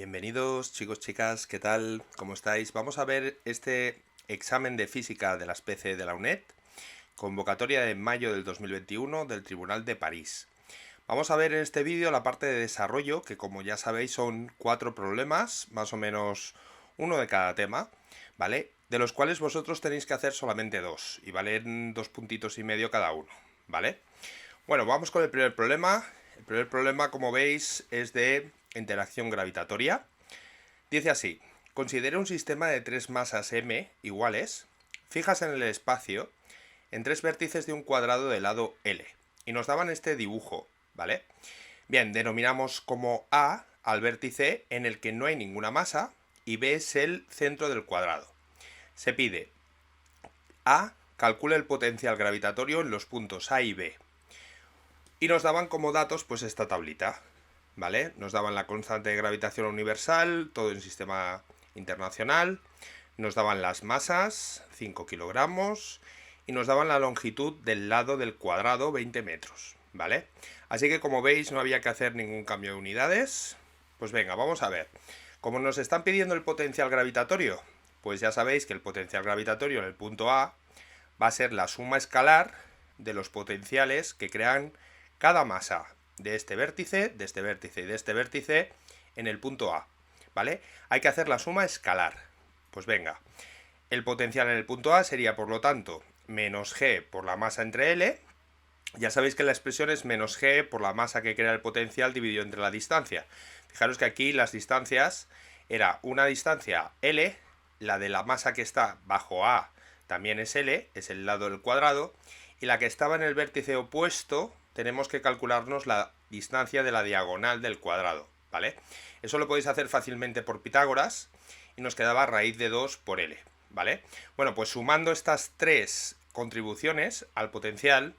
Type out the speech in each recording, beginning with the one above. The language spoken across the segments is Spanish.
Bienvenidos chicos, chicas, ¿qué tal? ¿Cómo estáis? Vamos a ver este examen de física de las PC de la UNED, convocatoria de mayo del 2021 del Tribunal de París. Vamos a ver en este vídeo la parte de desarrollo, que como ya sabéis son 4 problemas, más o menos uno de cada tema, ¿vale? De los cuales vosotros tenéis que hacer solamente 2, y valen 2,5 puntos cada uno, ¿vale? Bueno, vamos con el primer problema. El primer problema, como veis, es de interacción gravitatoria. Dice así: considera un sistema de 3 masas m iguales, fijas en el espacio, en 3 vértices de un cuadrado de lado L. Y nos daban este dibujo, ¿vale? Bien, denominamos como A al vértice en el que no hay ninguna masa y B es el centro del cuadrado. Se pide A, calcula el potencial gravitatorio en los puntos A y B. Y nos daban como datos pues esta tablita, ¿vale? Nos daban la constante de gravitación universal, todo en sistema internacional, nos daban las masas, 5 kilogramos, y nos daban la longitud del lado del cuadrado, 20 metros, ¿vale? Así que como veis no había que hacer ningún cambio de unidades. Pues venga, vamos a ver. Como nos están pidiendo el potencial gravitatorio, pues ya sabéis que el potencial gravitatorio en el punto A va a ser la suma escalar de los potenciales que crean cada masa de este vértice y de este vértice en el punto A, ¿vale? Hay que hacer la suma escalar. Pues venga, el potencial en el punto A sería, por lo tanto, menos g por la masa entre L. Ya sabéis que la expresión es menos g por la masa que crea el potencial dividido entre la distancia. Fijaros que aquí las distancias era una distancia L, la de la masa que está bajo A también es L, es el lado del cuadrado, y la que estaba en el vértice opuesto tenemos que calcularnos la distancia de la diagonal del cuadrado, ¿vale? Eso lo podéis hacer fácilmente por Pitágoras y nos quedaba raíz de 2 por L, ¿vale? Bueno, pues sumando estas 3 contribuciones al potencial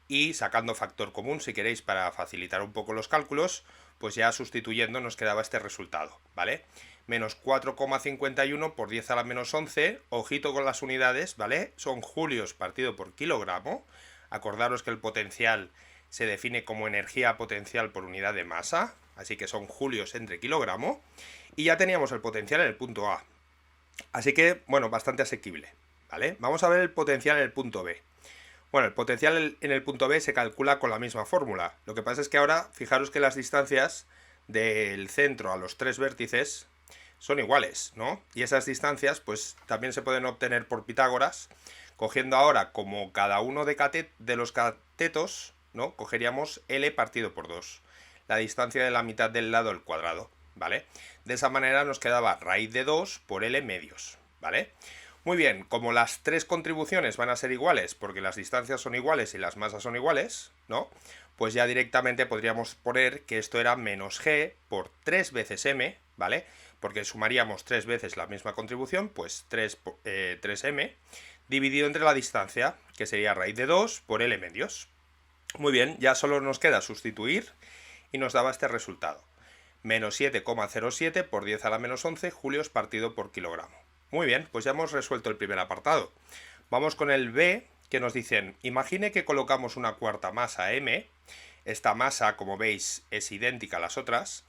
y sacando factor común si queréis para facilitar un poco los cálculos, pues ya sustituyendo nos quedaba este resultado, ¿vale? Menos 4,51 por 10 a la menos 11, ojito con las unidades, ¿vale? Son julios partido por kilogramo. Acordaros que el potencial se define como energía potencial por unidad de masa, así que son julios entre kilogramo, y ya teníamos el potencial en el punto A. Así que, bueno, bastante asequible, ¿vale? Vamos a ver el potencial en el punto B. Bueno, el potencial en el punto B se calcula con la misma fórmula. Lo que pasa es que ahora, fijaros que las distancias del centro a los 3 vértices son iguales, ¿no? Y esas distancias, pues, también se pueden obtener por Pitágoras, cogiendo ahora como cada uno de los catetos, ¿no? Cogeríamos L partido por 2, la distancia de la mitad del lado del cuadrado, ¿vale? De esa manera nos quedaba raíz de 2 por L medios, ¿vale? Muy bien, como las 3 contribuciones van a ser iguales, porque las distancias son iguales y las masas son iguales, ¿no? Pues ya directamente podríamos poner que esto era menos g por 3 veces m, ¿vale? Porque sumaríamos 3 veces la misma contribución, pues 3m, dividido entre la distancia, que sería raíz de 2 por L medios. Muy bien, ya solo nos queda sustituir y nos daba este resultado. Menos 7,07 por 10 a la menos 11 julios partido por kilogramo. Muy bien, pues ya hemos resuelto el primer apartado. Vamos con el B, que nos dicen: imagine que colocamos una cuarta masa M, esta masa, como veis, es idéntica a las otras,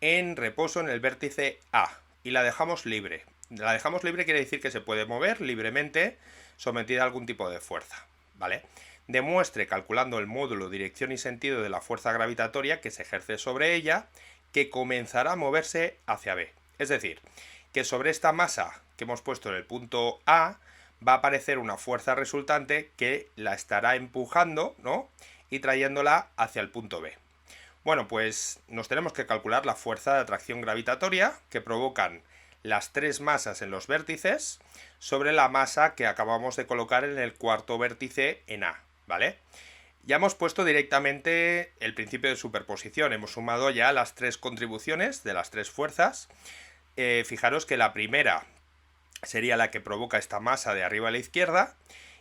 en reposo en el vértice A, y la dejamos libre. La dejamos libre quiere decir que se puede mover libremente sometida a algún tipo de fuerza, ¿vale? Demuestre, calculando el módulo, dirección y sentido de la fuerza gravitatoria que se ejerce sobre ella, que comenzará a moverse hacia B. Es decir, que sobre esta masa que hemos puesto en el punto A va a aparecer una fuerza resultante que la estará empujando, ¿no? Y trayéndola hacia el punto B. Bueno, pues nos tenemos que calcular la fuerza de atracción gravitatoria que provocan las 3 masas en los vértices sobre la masa que acabamos de colocar en el cuarto vértice en A, ¿vale? Ya hemos puesto directamente el principio de superposición, hemos sumado ya las 3 contribuciones de las 3 fuerzas. Fijaros que la primera sería la que provoca esta masa de arriba a la izquierda,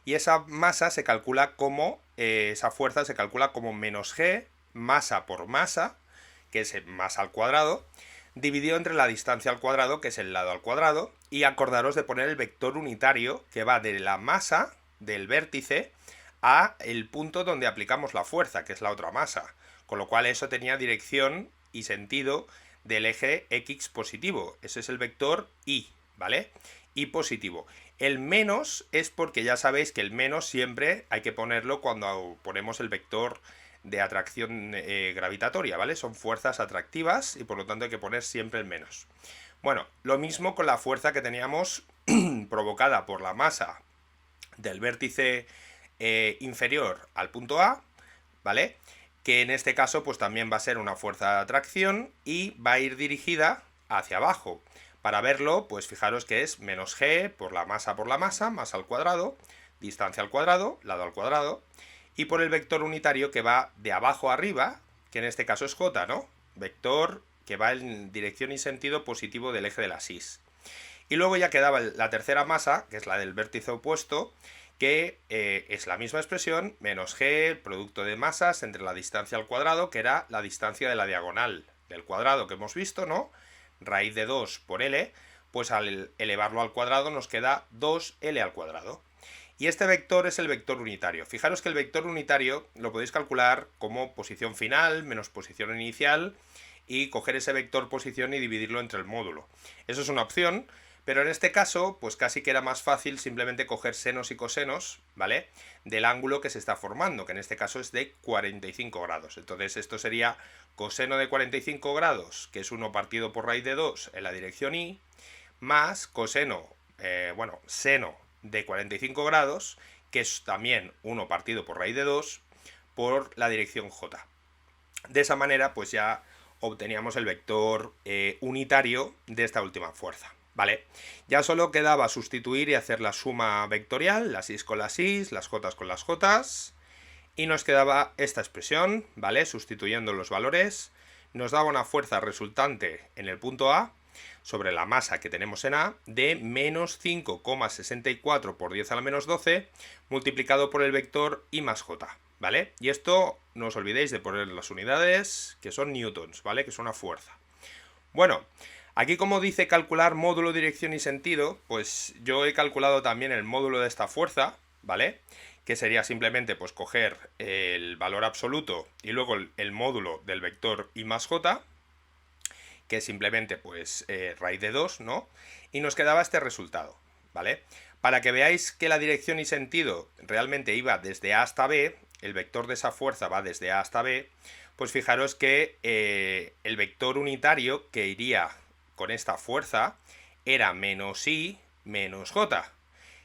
y esa masa se calcula como, esa fuerza se calcula como menos g, masa por masa, que es masa al cuadrado, dividido entre la distancia al cuadrado, que es el lado al cuadrado, y acordaros de poner el vector unitario que va de la masa del vértice a el punto donde aplicamos la fuerza, que es la otra masa, con lo cual eso tenía dirección y sentido del eje X positivo. Ese es el vector Y, ¿vale? Y positivo. El menos es porque ya sabéis que el menos siempre hay que ponerlo cuando ponemos el vector de atracción gravitatoria, ¿vale? Son fuerzas atractivas y por lo tanto hay que poner siempre el menos. Bueno, lo mismo con la fuerza que teníamos provocada por la masa del vértice inferior al punto A, ¿vale? Que en este caso pues también va a ser una fuerza de atracción y va a ir dirigida hacia abajo. Para verlo, pues fijaros que es menos g por la masa, masa al cuadrado, distancia al cuadrado, lado al cuadrado, y por el vector unitario que va de abajo a arriba, que en este caso es j, ¿no? Vector que va en dirección y sentido positivo del eje de la X. Y luego ya quedaba la tercera masa, que es la del vértice opuesto, que es la misma expresión, menos g, el producto de masas entre la distancia al cuadrado, que era la distancia de la diagonal del cuadrado que hemos visto, ¿no? Raíz de 2 por L, pues al elevarlo al cuadrado nos queda 2L al cuadrado. Y este vector es el vector unitario. Fijaros que el vector unitario lo podéis calcular como posición final menos posición inicial y coger ese vector posición y dividirlo entre el módulo. Eso es una opción, pero en este caso, pues casi que era más fácil simplemente coger senos y cosenos, ¿vale? Del ángulo que se está formando, que en este caso es de 45 grados. Entonces esto sería coseno de 45 grados, que es 1 partido por raíz de 2 en la dirección Y, más coseno, seno de 45 grados, que es también 1 partido por raíz de 2 por la dirección J. De esa manera, pues ya obteníamos el vector unitario de esta última fuerza. Vale, ya solo quedaba sustituir y hacer la suma vectorial, las Is con las Is, las Jotas con las Jotas, y nos quedaba esta expresión, ¿vale? Sustituyendo los valores, nos daba una fuerza resultante en el punto A sobre la masa que tenemos en A de menos 5,64 por 10 a la menos 12 multiplicado por el vector I más J, ¿vale? Y esto no os olvidéis de poner las unidades, que son newtons, ¿vale? Que es una fuerza. Bueno, aquí como dice calcular módulo, dirección y sentido, pues yo he calculado también el módulo de esta fuerza, ¿vale? Que sería simplemente pues coger el valor absoluto y luego el módulo del vector I más J, que es simplemente pues raíz de 2, ¿no? Y nos quedaba este resultado, ¿vale? Para que veáis que la dirección y sentido realmente iba desde A hasta B, el vector de esa fuerza va desde A hasta B, pues fijaros que el vector unitario que iría con esta fuerza era menos I menos J.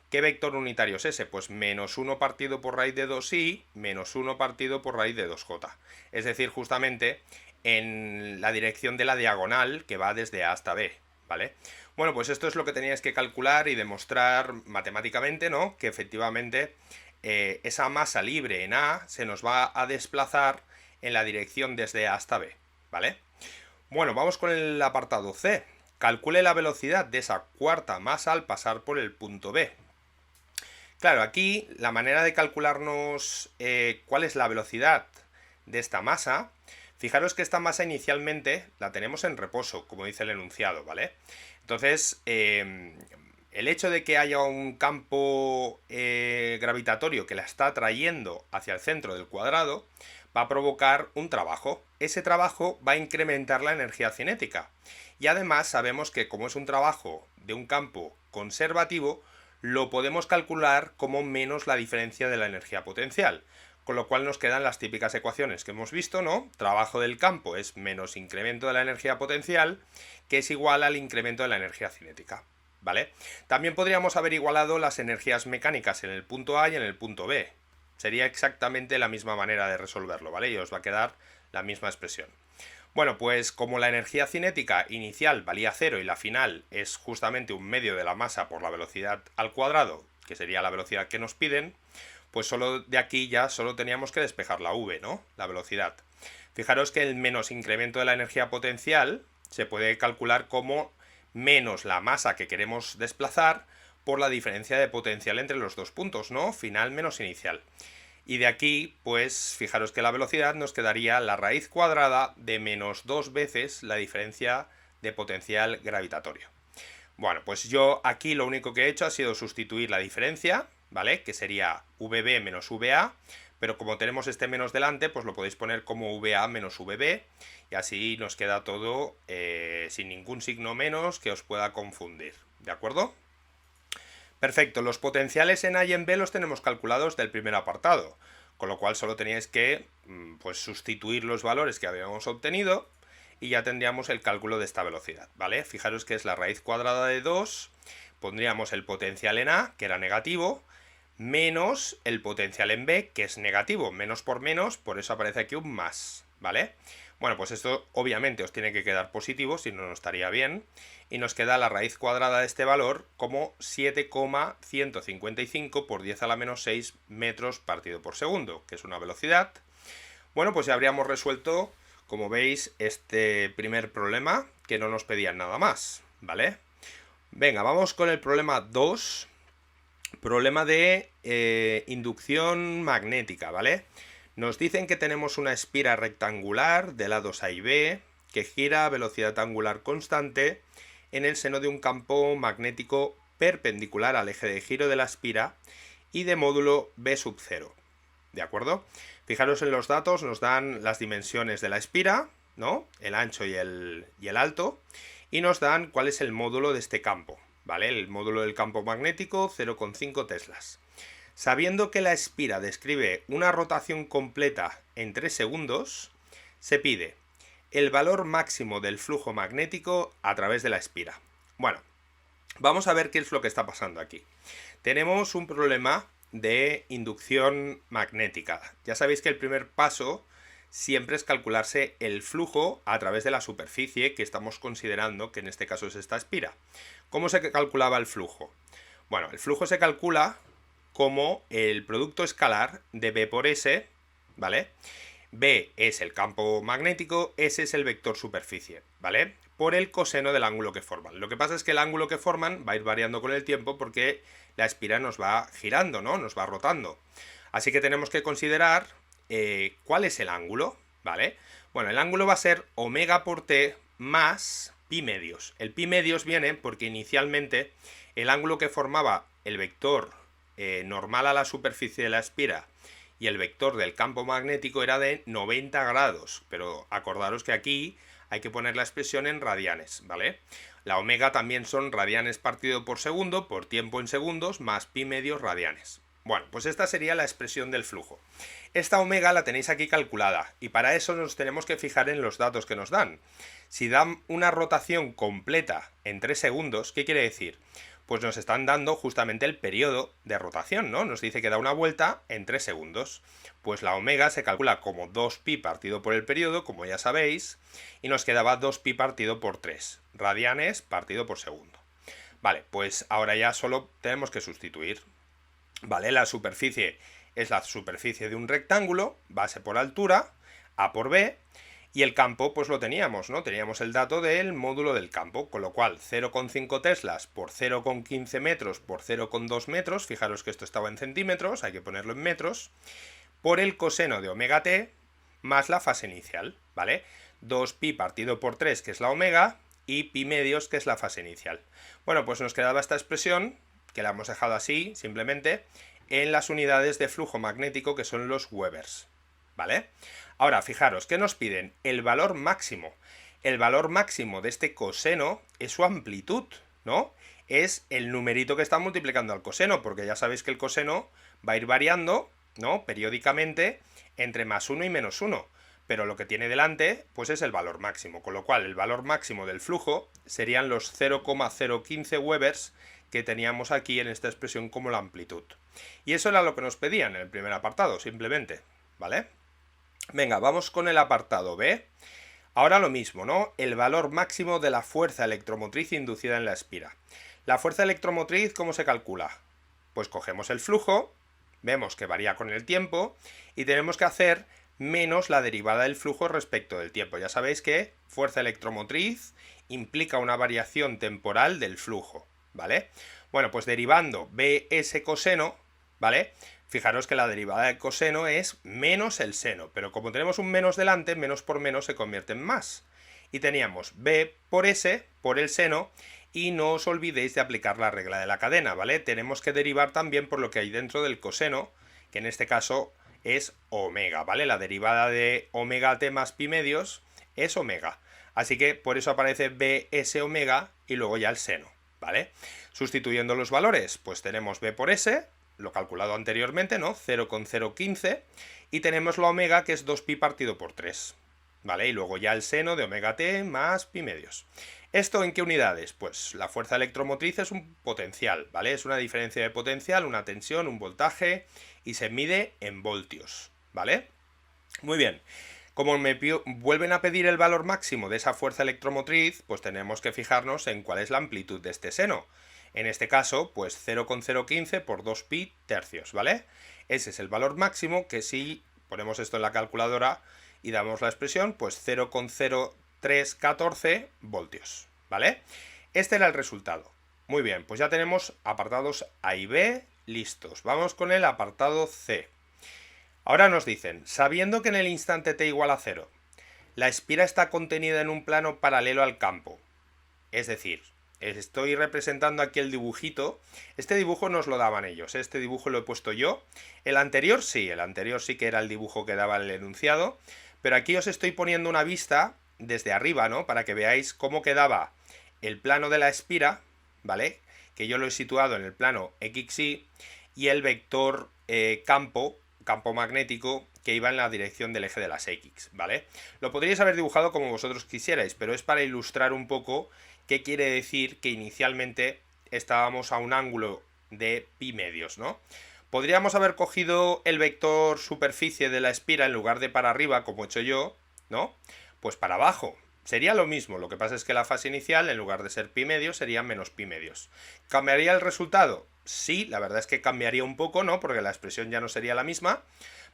¿Qué vector unitario es ese? Pues menos 1 partido por raíz de 2i menos 1 partido por raíz de 2j. Es decir, justamente en la dirección de la diagonal que va desde A hasta B, ¿vale? Bueno, pues esto es lo que teníais que calcular y demostrar matemáticamente, ¿no? Que efectivamente esa masa libre en A se nos va a desplazar en la dirección desde A hasta B, ¿vale? Bueno, vamos con el apartado C. Calcule la velocidad de esa cuarta masa al pasar por el punto B. Claro, aquí la manera de calcularnos cuál es la velocidad de esta masa, fijaros que esta masa inicialmente la tenemos en reposo, como dice el enunciado, ¿vale? Entonces, el hecho de que haya un campo gravitatorio que la está trayendo hacia el centro del cuadrado va a provocar un trabajo. Ese trabajo va a incrementar la energía cinética. Y además sabemos que como es un trabajo de un campo conservativo, lo podemos calcular como menos la diferencia de la energía potencial. Con lo cual nos quedan las típicas ecuaciones que hemos visto, ¿no? Trabajo del campo es menos incremento de la energía potencial, que es igual al incremento de la energía cinética, ¿vale? También podríamos haber igualado las energías mecánicas en el punto A y en el punto B. Sería exactamente la misma manera de resolverlo, ¿vale? Y os va a quedar la misma expresión. Bueno, pues como la energía cinética inicial valía 0 y la final es justamente un medio de la masa por la velocidad al cuadrado, que sería la velocidad que nos piden, pues solo de aquí ya solo teníamos que despejar la v, ¿no? La velocidad. Fijaros que el menos incremento de la energía potencial se puede calcular como menos la masa que queremos desplazar por la diferencia de potencial entre los dos puntos, ¿no? Final menos inicial. Y de aquí, pues fijaros que la velocidad nos quedaría la raíz cuadrada de menos 2 veces la diferencia de potencial gravitatorio. Bueno, pues yo aquí lo único que he hecho ha sido sustituir la diferencia, ¿vale? Que sería VB menos VA, pero como tenemos este menos delante, pues lo podéis poner como VA menos VB, y así nos queda todo sin ningún signo menos que os pueda confundir, ¿de acuerdo? Perfecto, los potenciales en A y en B los tenemos calculados del primer apartado, con lo cual solo teníais que pues, sustituir los valores que habíamos obtenido y ya tendríamos el cálculo de esta velocidad, ¿vale? Fijaros que es la raíz cuadrada de 2, pondríamos el potencial en A, que era negativo, menos el potencial en B, que es negativo, menos, por eso aparece aquí un más, ¿vale? Bueno, pues esto obviamente os tiene que quedar positivo, si no, no estaría bien, y nos queda la raíz cuadrada de este valor como 7,155 por 10 a la menos 6 metros partido por segundo, que es una velocidad. Bueno, pues ya habríamos resuelto, como veis, este primer problema, que no nos pedían nada más, ¿vale? Venga, vamos con el problema 2, problema de inducción magnética, ¿vale? Nos dicen que tenemos una espira rectangular de lados A y B que gira a velocidad angular constante en el seno de un campo magnético perpendicular al eje de giro de la espira y de módulo B sub 0, ¿de acuerdo? Fijaros en los datos, nos dan las dimensiones de la espira, ¿no? El ancho y el alto, y nos dan cuál es el módulo de este campo, ¿vale? El módulo del campo magnético, 0,5 teslas. Sabiendo que la espira describe una rotación completa en 3 segundos, se pide el valor máximo del flujo magnético a través de la espira. Bueno, vamos a ver qué es lo que está pasando aquí. Tenemos un problema de inducción magnética. Ya sabéis que el primer paso siempre es calcularse el flujo a través de la superficie que estamos considerando, que en este caso es esta espira. ¿Cómo se calculaba el flujo? Bueno, el flujo se calcula como el producto escalar de B por S, ¿vale? B es el campo magnético, S es el vector superficie, ¿vale? Por el coseno del ángulo que forman. Lo que pasa es que el ángulo que forman va a ir variando con el tiempo porque la espira nos va girando, ¿no? Nos va rotando. Así que tenemos que considerar cuál es el ángulo, ¿vale? Bueno, el ángulo va a ser omega por T más pi medios. El pi medios viene porque inicialmente el ángulo que formaba el vector normal a la superficie de la espira y el vector del campo magnético era de 90 grados, pero acordaros que aquí hay que poner la expresión en radianes, ¿vale? La omega también son radianes partido por segundo, por tiempo en segundos, más pi medios radianes. Bueno, pues esta sería la expresión del flujo. Esta omega la tenéis aquí calculada, y para eso nos tenemos que fijar en los datos que nos dan. Si dan una rotación completa en 3 segundos, ¿qué quiere decir? Pues nos están dando justamente el periodo de rotación, ¿no? Nos dice que da una vuelta en 3 segundos. Pues la omega se calcula como 2pi partido por el periodo, como ya sabéis, y nos quedaba 2pi partido por 3, radianes partido por segundo. Vale, pues ahora ya solo tenemos que sustituir. Vale, la superficie es la superficie de un rectángulo, base por altura, A por B, y el campo pues lo teníamos, ¿no? Teníamos el dato del módulo del campo, con lo cual 0,5 teslas por 0,15 metros por 0,2 metros, fijaros que esto estaba en centímetros, hay que ponerlo en metros, por el coseno de omega t más la fase inicial, ¿vale? 2pi partido por 3, que es la omega, y pi medios, que es la fase inicial. Bueno, pues nos quedaba esta expresión, que la hemos dejado así, simplemente, en las unidades de flujo magnético, que son los Webers, ¿vale? Ahora, fijaros, ¿qué nos piden? El valor máximo. El valor máximo de este coseno es su amplitud, ¿no? Es el numerito que está multiplicando al coseno, porque ya sabéis que el coseno va a ir variando, ¿no? Periódicamente entre más 1 y menos 1. Pero lo que tiene delante, pues es el valor máximo, con lo cual el valor máximo del flujo serían los 0,015 Webers que teníamos aquí en esta expresión como la amplitud. Y eso era lo que nos pedían en el primer apartado, simplemente, ¿vale? Venga, vamos con el apartado B. Ahora lo mismo, ¿no? El valor máximo de la fuerza electromotriz inducida en la espira. La fuerza electromotriz, ¿cómo se calcula? Pues cogemos el flujo, vemos que varía con el tiempo, y tenemos que hacer menos la derivada del flujo respecto del tiempo. Ya sabéis que fuerza electromotriz implica una variación temporal del flujo, ¿vale? Bueno, pues derivando BS coseno, ¿vale? Fijaros que la derivada del coseno es menos el seno, pero como tenemos un menos delante, menos por menos se convierte en más. Y teníamos B por S, por el seno, y no os olvidéis de aplicar la regla de la cadena, ¿vale? Tenemos que derivar también por lo que hay dentro del coseno, que en este caso es omega, ¿vale? La derivada de omega t más pi medios es omega. Así que por eso aparece bs omega y luego ya el seno, ¿vale? Sustituyendo los valores, pues tenemos b por s, lo calculado anteriormente, ¿no? 0,015, y tenemos la omega, que es 2pi partido por 3, ¿vale? Y luego ya el seno de omega t más pi medios. ¿Esto en qué unidades? Pues la fuerza electromotriz es un potencial, ¿vale? Es una diferencia de potencial, una tensión, un voltaje, y se mide en voltios, ¿vale? Muy bien. Como me vuelven a pedir el valor máximo de esa fuerza electromotriz, pues tenemos que fijarnos en cuál es la amplitud de este seno. En este caso, pues 0,015 por 2pi tercios, ¿vale? Ese es el valor máximo, que si ponemos esto en la calculadora y damos la expresión, pues 0,0314 voltios, ¿vale? Este era el resultado. Muy bien, pues ya tenemos apartados A y B listos. Vamos con el apartado C. Ahora nos dicen, sabiendo que en el instante t igual a 0, la espira está contenida en un plano paralelo al campo. Es decir, estoy representando aquí el dibujito. Este dibujo nos lo daban ellos, este dibujo lo he puesto yo. El anterior sí que era el dibujo que daba el enunciado, pero aquí os estoy poniendo una vista desde arriba, ¿no? Para que veáis cómo quedaba el plano de la espira, ¿vale? Que yo lo he situado en el plano XY y el vector campo magnético que iba en la dirección del eje de las X, ¿vale? Lo podríais haber dibujado como vosotros quisierais, pero es para ilustrar un poco qué quiere decir que inicialmente estábamos a un ángulo de pi medios, ¿no? Podríamos haber cogido el vector superficie de la espira en lugar de para arriba, como he hecho yo, ¿no? Pues para abajo. Sería lo mismo, lo que pasa es que la fase inicial, en lugar de ser pi medios, sería menos pi medios. ¿Cambiaría el resultado? Sí, la verdad es que cambiaría un poco, ¿no? Porque la expresión ya no sería la misma,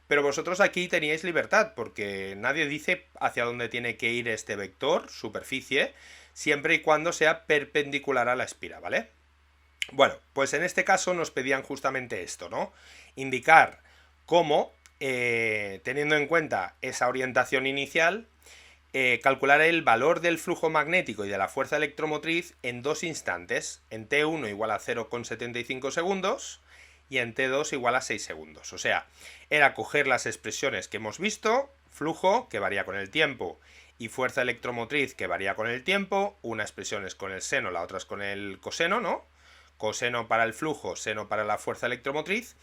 pero vosotros aquí teníais libertad, porque nadie dice hacia dónde tiene que ir este vector, superficie, siempre y cuando sea perpendicular a la espira, ¿vale? Bueno, pues en este caso nos pedían justamente esto, ¿no? Indicar cómo, teniendo en cuenta esa orientación inicial, calcular el valor del flujo magnético y de la fuerza electromotriz en dos instantes, en t1 igual a 0,75 segundos y en t2 igual a 6 segundos. O sea, era coger las expresiones que hemos visto, flujo, que varía con el tiempo, y fuerza electromotriz, que varía con el tiempo, una expresión es con el seno, la otra es con el coseno, ¿no? Coseno para el flujo, seno para la fuerza electromotriz,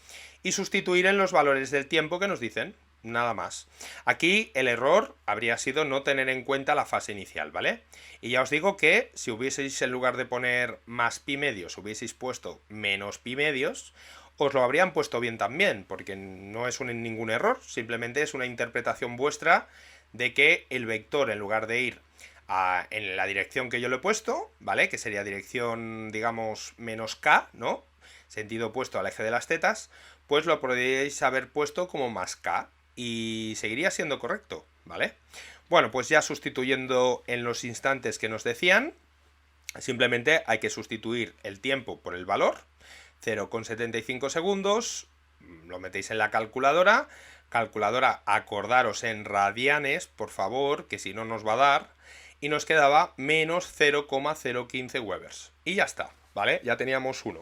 y sustituir en los valores del tiempo que nos dicen. Nada más. Aquí el error habría sido no tener en cuenta la fase inicial, ¿vale? Y ya os digo que si hubieseis, en lugar de poner más pi medios, hubieseis puesto menos pi medios, os lo habrían puesto bien también, porque no es ningún error, simplemente es una interpretación vuestra de que el vector, en lugar de ir en la dirección que yo le he puesto, ¿vale? Que sería dirección, digamos, menos k, ¿no? Sentido opuesto al eje de las tetas, pues lo podríais haber puesto como más k, y seguiría siendo correcto, ¿vale? Bueno, pues ya sustituyendo en los instantes que nos decían, simplemente hay que sustituir el tiempo por el valor, 0,75 segundos, lo metéis en la calculadora, acordaros en radianes, por favor, que si no nos va a dar, y nos quedaba menos 0,015 Webers. Y ya está, ¿vale? Ya teníamos uno.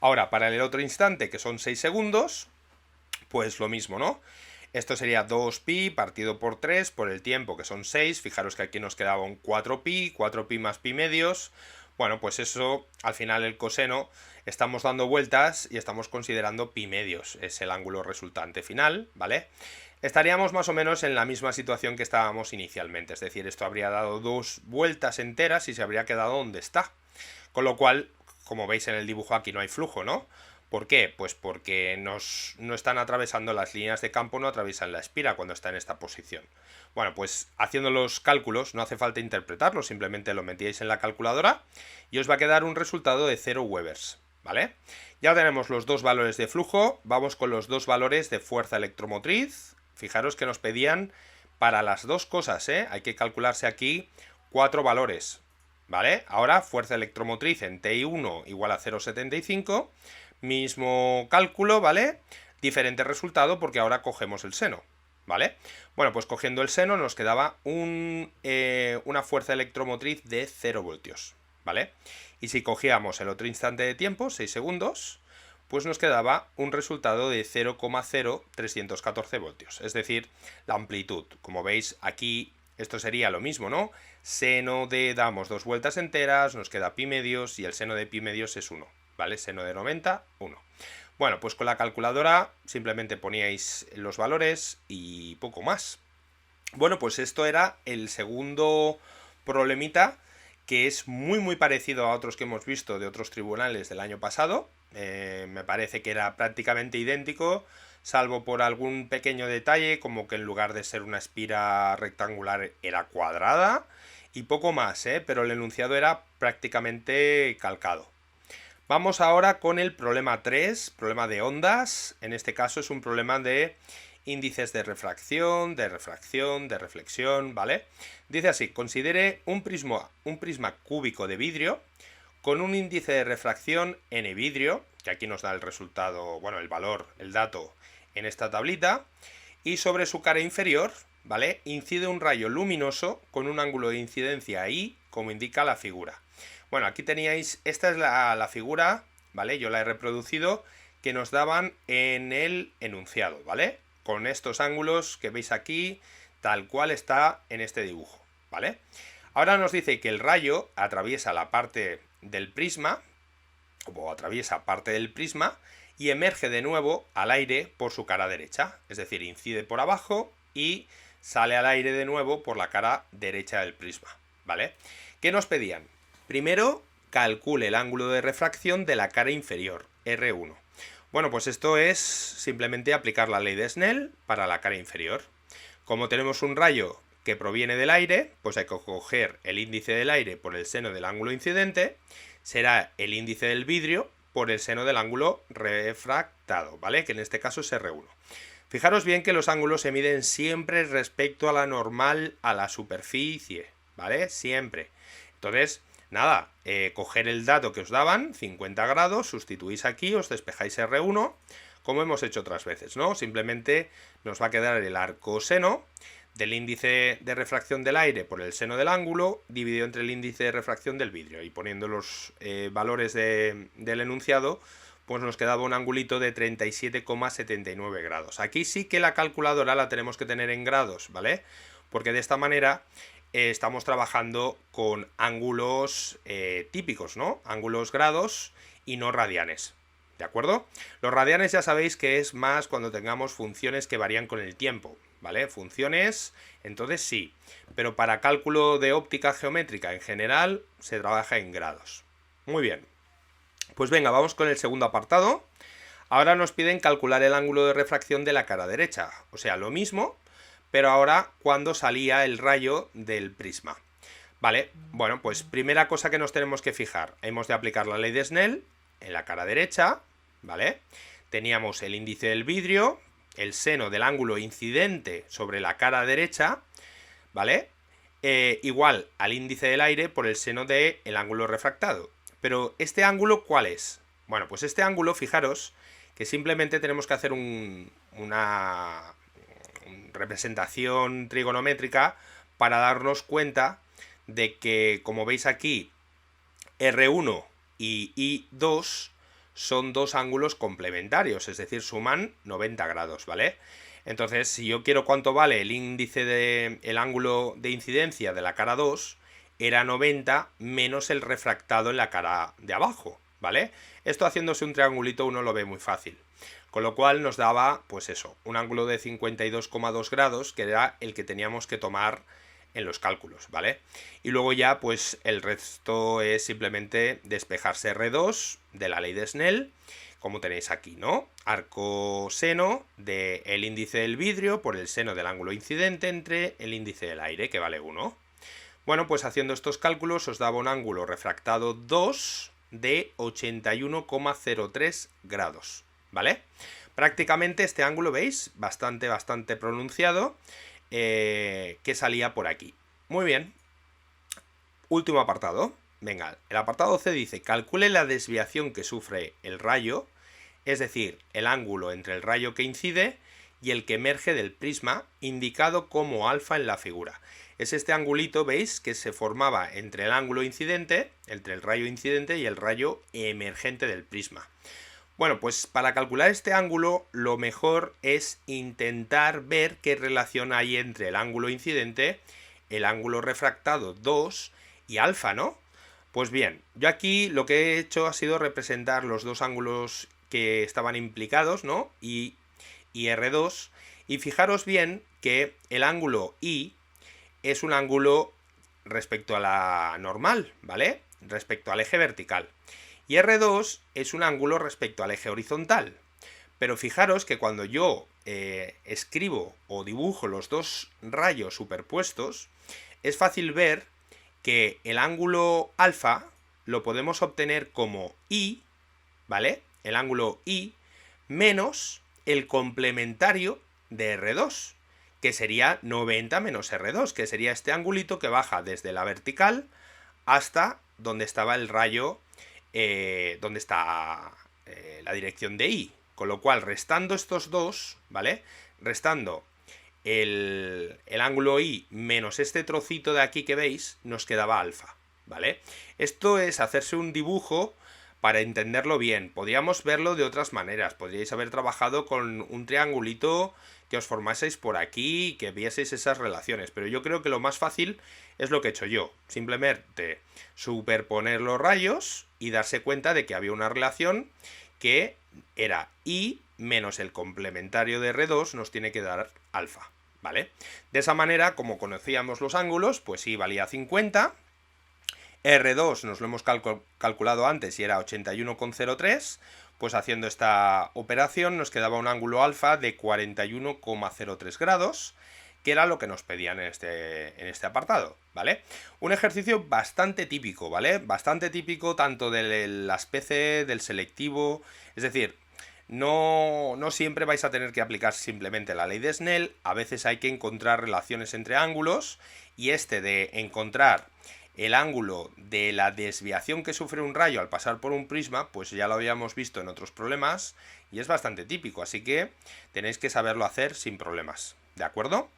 Ahora, para el otro instante, que son 6 segundos, pues lo mismo, ¿no? Esto sería 2pi partido por 3 por el tiempo, que son 6. Fijaros que aquí nos quedaba un 4pi más pi medios. Bueno, pues eso, al final el coseno, estamos dando vueltas y estamos considerando pi medios. Es el ángulo resultante final, ¿vale? Estaríamos más o menos en la misma situación que estábamos inicialmente. Es decir, esto habría dado 2 vueltas enteras y se habría quedado donde está. Con lo cual, como veis en el dibujo, aquí no hay flujo, ¿no? ¿Por qué? Pues porque no están atravesando las líneas de campo, no atraviesan la espira cuando está en esta posición. Bueno, pues haciendo los cálculos no hace falta interpretarlo, simplemente lo metíais en la calculadora y os va a quedar un resultado de 0 Webers, ¿vale? Ya tenemos los dos valores de flujo, vamos con los dos valores de fuerza electromotriz. Fijaros que nos pedían para las dos cosas, ¿eh? Hay que calcularse aquí 4 valores, ¿vale? Ahora, fuerza electromotriz en TI1 igual a 0,75, mismo cálculo, ¿vale? Diferente resultado porque ahora cogemos el seno, ¿vale? Bueno, pues cogiendo el seno nos quedaba una fuerza electromotriz de 0 voltios, ¿vale? Y si cogíamos el otro instante de tiempo, 6 segundos, pues nos quedaba un resultado de 0,0314 voltios, es decir, la amplitud. Como veis aquí, esto sería lo mismo, ¿no? Seno de, damos 2 vueltas enteras, nos queda pi medios y el seno de pi medios es 1, ¿vale? Seno de 90, 1. Bueno, pues con la calculadora simplemente poníais los valores y poco más. Bueno, pues esto era el segundo problemita, que es muy parecido a otros que hemos visto de otros tribunales del año pasado. Me parece que era prácticamente idéntico, salvo por algún pequeño detalle, como que en lugar de ser una espira rectangular era cuadrada, y poco más, pero el enunciado era prácticamente calcado. Vamos ahora con el problema 3, problema de ondas. En este caso es un problema de índices de refracción, de reflexión, ¿vale? Dice así: considere un prisma cúbico de vidrio con un índice de refracción n vidrio, que aquí nos da el resultado, bueno, el valor, el dato en esta tablita, y sobre su cara inferior, ¿vale?, incide un rayo luminoso con un ángulo de incidencia I, como indica la figura. Bueno, aquí teníais, esta es la figura, ¿vale? Yo la he reproducido, que nos daban en el enunciado, ¿vale? Con estos ángulos que veis aquí, tal cual está en este dibujo, ¿vale? Ahora nos dice que el rayo atraviesa la parte del prisma, o atraviesa parte del prisma, y emerge de nuevo al aire por su cara derecha, es decir, incide por abajo y sale al aire de nuevo por la cara derecha del prisma, ¿vale? ¿Qué nos pedían? Primero, calcule el ángulo de refracción de la cara inferior, R1. Bueno, pues esto es simplemente aplicar la ley de Snell para la cara inferior. Como tenemos un rayo que proviene del aire, pues hay que coger el índice del aire por el seno del ángulo incidente, será el índice del vidrio por el seno del ángulo refractado, ¿vale? Que en este caso es R1. Fijaros bien que los ángulos se miden siempre respecto a la normal a la superficie, ¿vale? Siempre. Entonces, nada, coger el dato que os daban, 50 grados, sustituís aquí, os despejáis R1, como hemos hecho otras veces, ¿no? Simplemente nos va a quedar el arcoseno del índice de refracción del aire por el seno del ángulo, dividido entre el índice de refracción del vidrio, y poniendo los valores del enunciado, pues nos quedaba un angulito de 37,79 grados. Aquí sí que la calculadora la tenemos que tener en grados, ¿vale? Porque de esta manera estamos trabajando con ángulos típicos, ¿no? Ángulos grados y no radianes, ¿de acuerdo? Los radianes ya sabéis que es más cuando tengamos funciones que varían con el tiempo, ¿vale? Funciones, entonces sí, pero para cálculo de óptica geométrica en general se trabaja en grados. Muy bien, pues venga, vamos con el segundo apartado. Ahora nos piden calcular el ángulo de refracción de la cara derecha, o sea, lo mismo, pero ahora cuando salía el rayo del prisma. Vale, bueno, pues primera cosa que nos tenemos que fijar, hemos de aplicar la ley de Snell en la cara derecha, ¿vale? Teníamos el índice del vidrio, el seno del ángulo incidente sobre la cara derecha, ¿vale? Igual al índice del aire por el seno del ángulo refractado. Pero ¿este ángulo cuál es? Bueno, pues este ángulo, fijaros, que simplemente tenemos que hacer una representación trigonométrica para darnos cuenta de que, como veis aquí, R1 y I2 son dos ángulos complementarios, es decir, suman 90 grados, ¿vale? Entonces, si yo quiero cuánto vale el índice del ángulo de incidencia de la cara 2, era 90 menos el refractado en la cara de abajo, ¿vale? Esto haciéndose un triangulito uno lo ve muy fácil. Con lo cual nos daba, pues eso, un ángulo de 52,2 grados, que era el que teníamos que tomar en los cálculos, ¿vale? Y luego ya, pues el resto es simplemente despejarse R2 de la ley de Snell, como tenéis aquí, ¿no? Arcoseno del índice del vidrio por el seno del ángulo incidente entre el índice del aire, que vale 1. Bueno, pues haciendo estos cálculos os daba un ángulo refractado 2 de 81,03 grados, ¿vale? Prácticamente este ángulo, ¿veis? Bastante pronunciado, que salía por aquí. Muy bien. Último apartado. Venga, el apartado C dice: calcule la desviación que sufre el rayo, es decir, el ángulo entre el rayo que incide y el que emerge del prisma, indicado como alfa en la figura. Es este angulito, ¿veis?, que se formaba entre el ángulo incidente, entre el rayo incidente y el rayo emergente del prisma. Bueno, pues para calcular este ángulo lo mejor es intentar ver qué relación hay entre el ángulo incidente, el ángulo refractado 2 y alfa, ¿no? Pues bien, yo aquí lo que he hecho ha sido representar los dos ángulos que estaban implicados, ¿no? I y R2, y fijaros bien que el ángulo I es un ángulo respecto a la normal, ¿vale? Respecto al eje vertical. Y R2 es un ángulo respecto al eje horizontal. Pero fijaros que cuando yo escribo o dibujo los dos rayos superpuestos, es fácil ver que el ángulo alfa lo podemos obtener como I, ¿vale? El ángulo I menos el complementario de R2, que sería 90 menos R2, que sería este angulito que baja desde la vertical hasta donde estaba el rayo, donde está la dirección de I. Con lo cual, restando estos dos, ¿vale? Restando el ángulo I menos este trocito de aquí que veis, nos quedaba alfa, ¿vale? Esto es hacerse un dibujo para entenderlo bien. Podríamos verlo de otras maneras. Podríais haber trabajado con un triangulito que os formaseis por aquí y que vieseis esas relaciones. Pero yo creo que lo más fácil es lo que he hecho yo. Simplemente superponer los rayos y darse cuenta de que había una relación que era I menos el complementario de R2 nos tiene que dar alfa, ¿vale? De esa manera, como conocíamos los ángulos, pues I valía 50, R2 nos lo hemos calculado antes y era 81,03, pues haciendo esta operación nos quedaba un ángulo alfa de 41,03 grados, que era lo que nos pedían en este apartado, ¿vale? Un ejercicio bastante típico, ¿vale? Bastante típico tanto de las PC, del selectivo, es decir, no siempre vais a tener que aplicar simplemente la ley de Snell, a veces hay que encontrar relaciones entre ángulos, y este de encontrar el ángulo de la desviación que sufre un rayo al pasar por un prisma, pues ya lo habíamos visto en otros problemas y es bastante típico, así que tenéis que saberlo hacer sin problemas, ¿de acuerdo?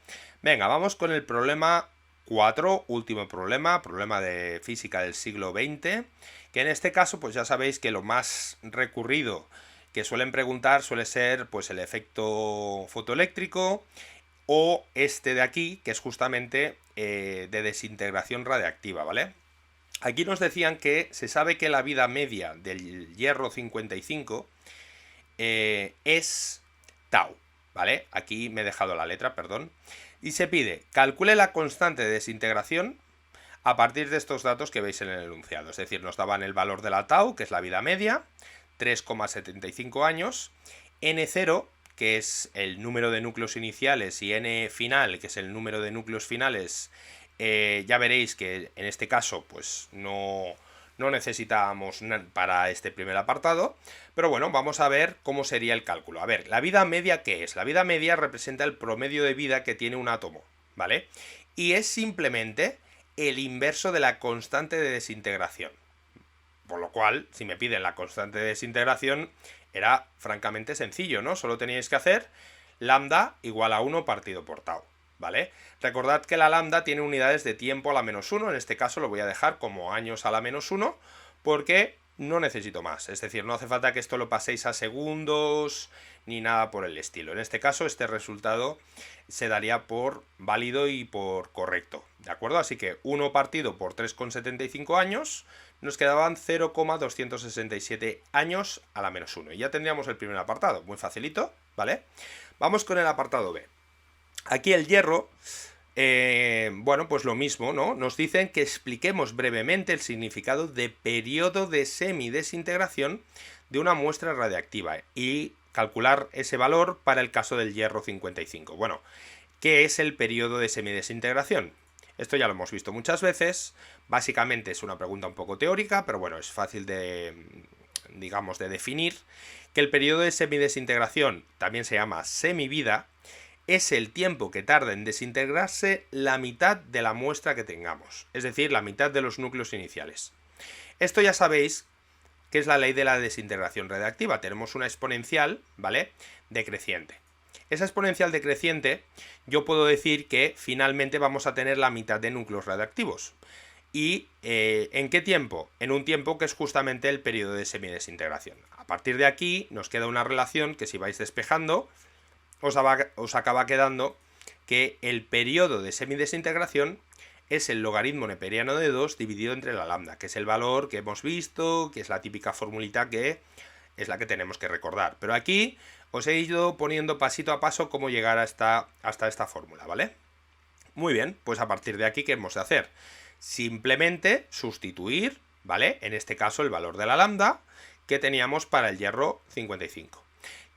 Venga, vamos con el problema 4, último problema de física del siglo XX, que en este caso pues ya sabéis que lo más recurrido que suelen preguntar suele ser pues el efecto fotoeléctrico, o este de aquí, que es justamente de desintegración radiactiva, ¿vale? Aquí nos decían que se sabe que la vida media del hierro 55 es tau, ¿vale? Aquí me he dejado la letra, perdón. Y se pide, calcule la constante de desintegración a partir de estos datos que veis en el enunciado. Es decir, nos daban el valor de la tau, que es la vida media, 3,75 años, N0, que es el número de núcleos iniciales, y N final, que es el número de núcleos finales, ya veréis que en este caso pues no necesitábamos para este primer apartado, pero bueno, vamos a ver cómo sería el cálculo. A ver, ¿la vida media qué es? La vida media representa el promedio de vida que tiene un átomo, ¿vale? Y es simplemente el inverso de la constante de desintegración. Por lo cual, si me piden la constante de desintegración, era francamente sencillo, ¿no? Solo teníais que hacer lambda igual a 1 partido por tau, ¿vale? Recordad que la lambda tiene unidades de tiempo a la menos 1, en este caso lo voy a dejar como años a la menos 1, porque no necesito más, es decir, no hace falta que esto lo paséis a segundos ni nada por el estilo. En este caso, este resultado se daría por válido y por correcto, ¿de acuerdo? Así que 1 partido por 3,75 años nos quedaban 0,267 años a la menos 1. Y ya tendríamos el primer apartado, muy facilito, ¿vale? Vamos con el apartado B. Aquí el hierro, bueno, pues lo mismo, ¿no? Nos dicen que expliquemos brevemente el significado de periodo de semidesintegración de una muestra radiactiva y calcular ese valor para el caso del hierro 55. Bueno, ¿qué es el periodo de semidesintegración? Esto ya lo hemos visto muchas veces, básicamente es una pregunta un poco teórica, pero bueno, es fácil de, digamos, de definir, que el periodo de semidesintegración, también se llama semivida, es el tiempo que tarda en desintegrarse la mitad de la muestra que tengamos, es decir, la mitad de los núcleos iniciales. Esto ya sabéis que es la ley de la desintegración radiactiva, tenemos una exponencial, ¿vale?, decreciente. Esa exponencial decreciente, yo puedo decir que finalmente vamos a tener la mitad de núcleos radiactivos. ¿Y en qué tiempo? En un tiempo que es justamente el periodo de semidesintegración. A partir de aquí nos queda una relación que si vais despejando os acaba quedando que el periodo de semidesintegración es el logaritmo neperiano de 2 dividido entre la lambda, que es el valor que hemos visto, que es la típica formulita que es la que tenemos que recordar. Pero aquí os he ido poniendo pasito a paso cómo llegar hasta esta fórmula, ¿vale? Muy bien, pues a partir de aquí, ¿qué hemos de hacer? Simplemente sustituir, ¿vale? En este caso el valor de la lambda que teníamos para el hierro 55.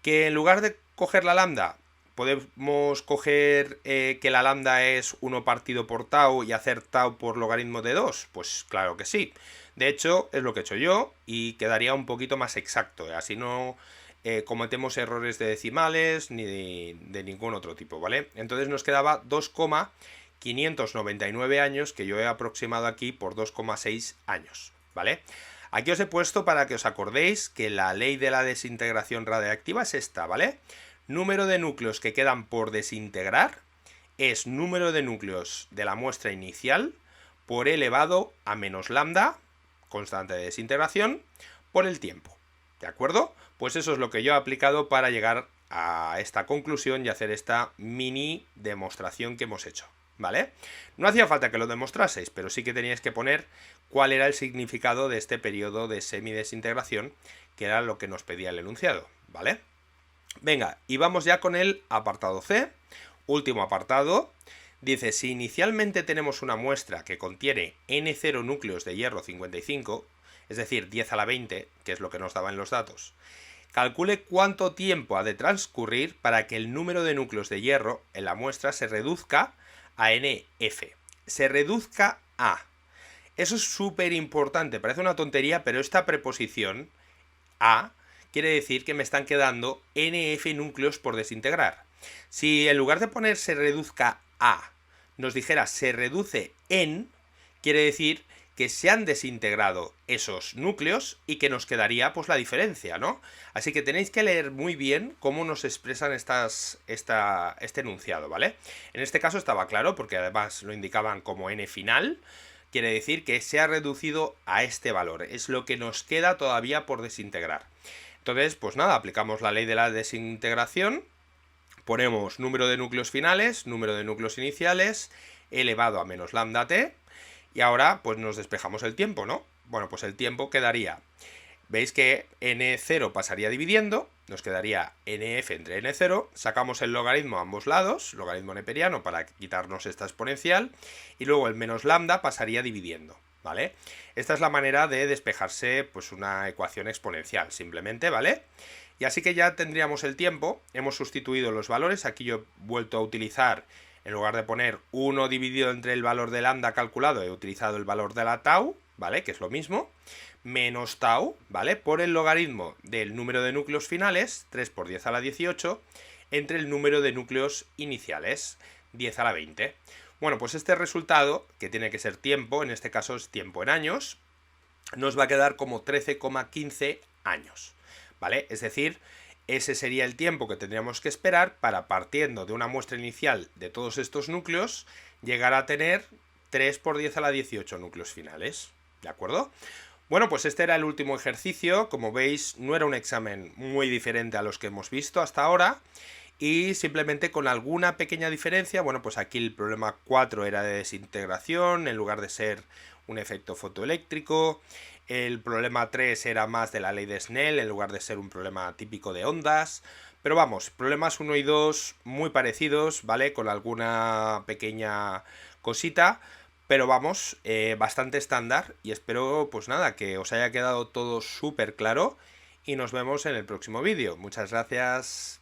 Que en lugar de coger la lambda, podemos coger que la lambda es 1 partido por tau y hacer tau por logaritmo de 2. Pues claro que sí. De hecho, es lo que he hecho yo y quedaría un poquito más exacto. Así no cometemos errores de decimales ni de ningún otro tipo, ¿vale? Entonces nos quedaba 2,599 años, que yo he aproximado aquí por 2,6 años, ¿vale? Aquí os he puesto para que os acordéis que la ley de la desintegración radiactiva es esta, ¿vale? Número de núcleos que quedan por desintegrar es número de núcleos de la muestra inicial por elevado a menos lambda, constante de desintegración, por el tiempo, ¿de acuerdo? Pues eso es lo que yo he aplicado para llegar a esta conclusión y hacer esta mini demostración que hemos hecho, ¿vale? No hacía falta que lo demostraseis, pero sí que teníais que poner cuál era el significado de este periodo de semidesintegración, que era lo que nos pedía el enunciado, ¿vale? Venga, y vamos ya con el apartado C, último apartado. Dice, si inicialmente tenemos una muestra que contiene N0 núcleos de hierro 55, es decir, 10 a la 20, que es lo que nos daban los datos, calcule cuánto tiempo ha de transcurrir para que el número de núcleos de hierro en la muestra se reduzca a NF. Se reduzca a. Eso es súper importante, parece una tontería, pero esta preposición a quiere decir que me están quedando NF núcleos por desintegrar. Si en lugar de poner se reduzca a, nos dijera se reduce en, quiere decir que se han desintegrado esos núcleos y que nos quedaría pues la diferencia, ¿no? Así que tenéis que leer muy bien cómo nos expresan este enunciado, ¿vale? En este caso estaba claro porque además lo indicaban como n final, quiere decir que se ha reducido a este valor, es lo que nos queda todavía por desintegrar. Entonces, pues nada, aplicamos la ley de la desintegración, ponemos número de núcleos finales, número de núcleos iniciales, elevado a menos lambda t, y ahora pues nos despejamos el tiempo, ¿no? Bueno, pues el tiempo quedaría, veis que n0 pasaría dividiendo, nos quedaría nf entre n0, sacamos el logaritmo a ambos lados, logaritmo neperiano para quitarnos esta exponencial, y luego el menos lambda pasaría dividiendo, ¿vale? Esta es la manera de despejarse pues una ecuación exponencial, simplemente, ¿vale? Y así que ya tendríamos el tiempo, hemos sustituido los valores, aquí yo he vuelto a utilizar, en lugar de poner 1 dividido entre el valor de lambda calculado, he utilizado el valor de la tau, ¿vale? Que es lo mismo, menos tau, ¿vale? Por el logaritmo del número de núcleos finales, 3 por 10 a la 18, entre el número de núcleos iniciales, 10 a la 20. Bueno, pues este resultado, que tiene que ser tiempo, en este caso es tiempo en años, nos va a quedar como 13,15 años, ¿vale? Es decir, ese sería el tiempo que tendríamos que esperar para, partiendo de una muestra inicial de todos estos núcleos, llegar a tener 3 por 10 a la 18 núcleos finales, ¿de acuerdo? Bueno, pues este era el último ejercicio. Como veis, no era un examen muy diferente a los que hemos visto hasta ahora, y simplemente con alguna pequeña diferencia. Bueno, pues aquí el problema 4 era de desintegración en lugar de ser un efecto fotoeléctrico. El problema 3 era más de la ley de Snell en lugar de ser un problema típico de ondas. Pero vamos, problemas 1 y 2 muy parecidos, ¿vale? Con alguna pequeña cosita, pero vamos, bastante estándar, y espero pues nada, que os haya quedado todo súper claro y nos vemos en el próximo vídeo. Muchas gracias.